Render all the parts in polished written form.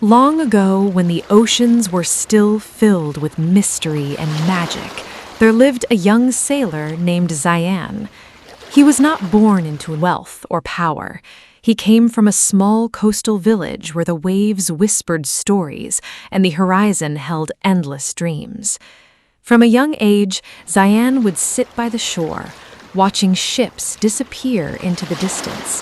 Long ago, when the oceans were still filled with mystery and magic, there lived a young sailor named Zayan. He was not born into wealth or power. He came from a small coastal village where the waves whispered stories and the horizon held endless dreams. From a young age, Zayan would sit by the shore, watching ships disappear into the distance.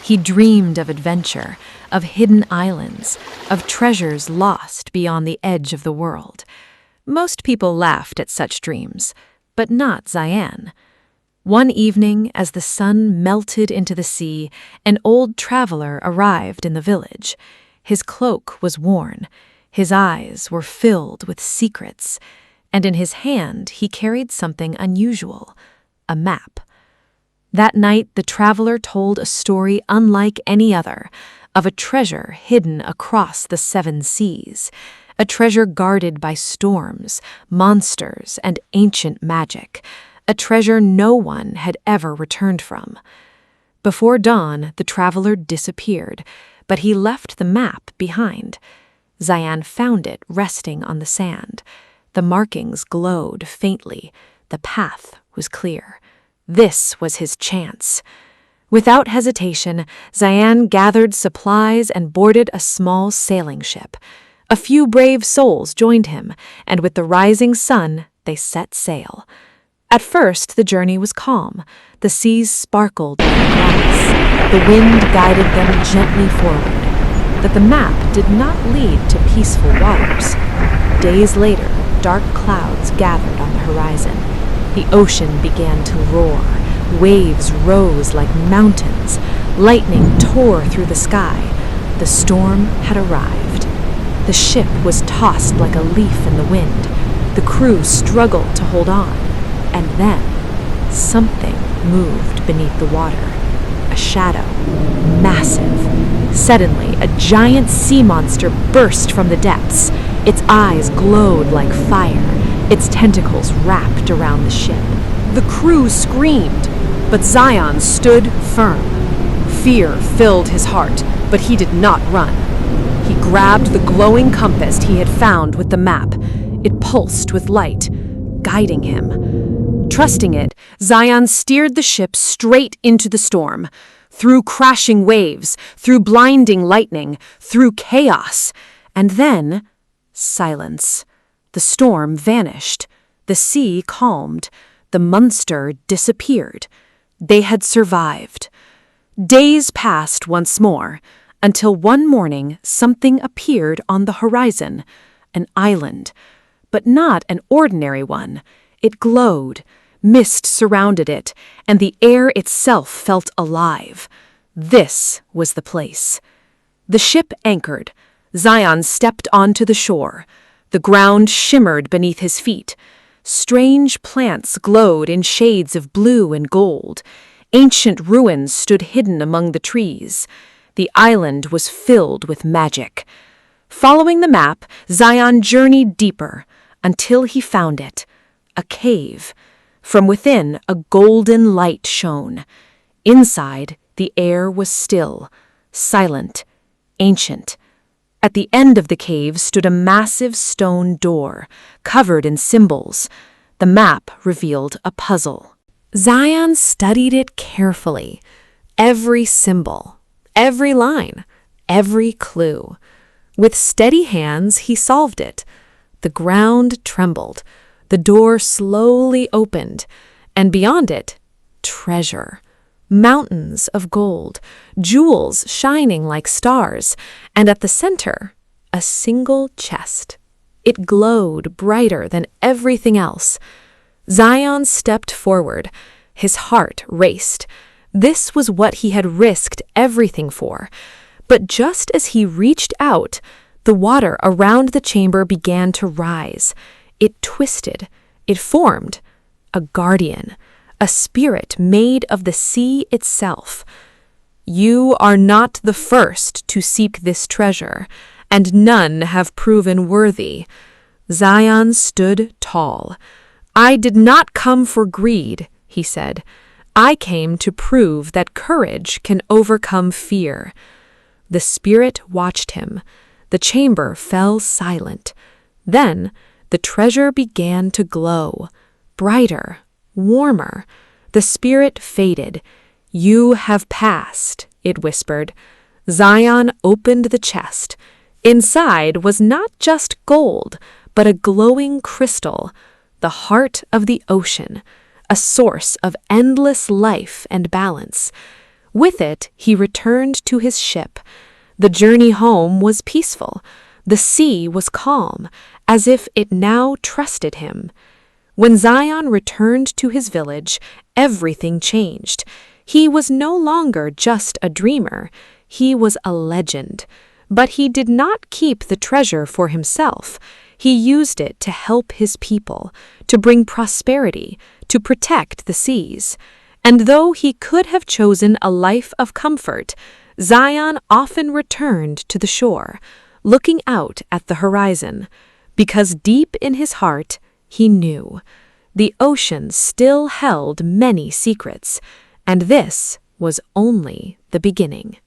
He dreamed of adventure, of hidden islands, of treasures lost beyond the edge of the world. Most people laughed at such dreams, but not Zayan. One evening, as the sun melted into the sea, an old traveler arrived in the village. His cloak was worn, his eyes were filled with secrets, and in his hand he carried something unusual, a map. That night, the traveler told a story unlike any other, of a treasure hidden across the 7 seas, a treasure guarded by storms, monsters, and ancient magic, a treasure no one had ever returned from. Before dawn, the traveler disappeared, but he left the map behind. Zayan found it resting on the sand. The markings glowed faintly. The path was clear. This was his chance. Without hesitation, Zayan gathered supplies and boarded a small sailing ship. A few brave souls joined him, and with the rising sun, they set sail. At first, the journey was calm. The seas sparkled like glass. The wind guided them gently forward. But the map did not lead to peaceful waters. Days later, dark clouds gathered on the horizon. The ocean began to roar. Waves rose like mountains. Lightning tore through the sky. The storm had arrived. The ship was tossed like a leaf in the wind. The crew struggled to hold on. And then, something moved beneath the water. A shadow, massive. Suddenly, a giant sea monster burst from the depths. Its eyes glowed like fire. Its tentacles wrapped around the ship. The crew screamed, but Zayan stood firm. Fear filled his heart, but he did not run. He grabbed the glowing compass he had found with the map. It pulsed with light, guiding him. Trusting it, Zayan steered the ship straight into the storm, through crashing waves, through blinding lightning, through chaos. And then, silence. The storm vanished. The sea calmed. The monster disappeared. They had survived. Days passed once more, until one morning something appeared on the horizon, an island, but not an ordinary one. It glowed. Mist surrounded it, and the air itself felt alive. This was the place. The ship anchored. Zayan stepped onto the shore. The ground shimmered beneath his feet. Strange plants glowed in shades of blue and gold. Ancient ruins stood hidden among the trees. The island was filled with magic. Following the map, Zayan journeyed deeper until he found it, a cave. From within, a golden light shone. Inside, the air was still, silent, ancient. At the end of the cave stood a massive stone door, covered in symbols. The map revealed a puzzle. Zayan studied it carefully. Every symbol, every line, every clue. With steady hands, he solved it. The ground trembled. The door slowly opened, and beyond it, treasure. Mountains of gold, jewels shining like stars, and at the center, a single chest. It glowed brighter than everything else. Zayan stepped forward. His heart raced. This was what he had risked everything for. But just as he reached out, the water around the chamber began to rise. It twisted. It formed. A guardian. A spirit made of the sea itself. You are not the first to seek this treasure, and none have proven worthy. Zayan stood tall. I did not come for greed, he said. I came to prove that courage can overcome fear. The spirit watched him. The chamber fell silent. Then the treasure began to glow, brighter, warmer. The spirit faded. "You have passed," it whispered. Zayan opened the chest. Inside was not just gold, but a glowing crystal, the heart of the ocean, a source of endless life and balance. With it, he returned to his ship. The journey home was peaceful. The sea was calm, as if it now trusted him. When Zayan returned to his village, everything changed. He was no longer just a dreamer. He was a legend. But he did not keep the treasure for himself. He used it to help his people, to bring prosperity, to protect the seas. And though he could have chosen a life of comfort, Zayan often returned to the shore, looking out at the horizon, because deep in his heart, he knew the ocean still held many secrets, and this was only the beginning.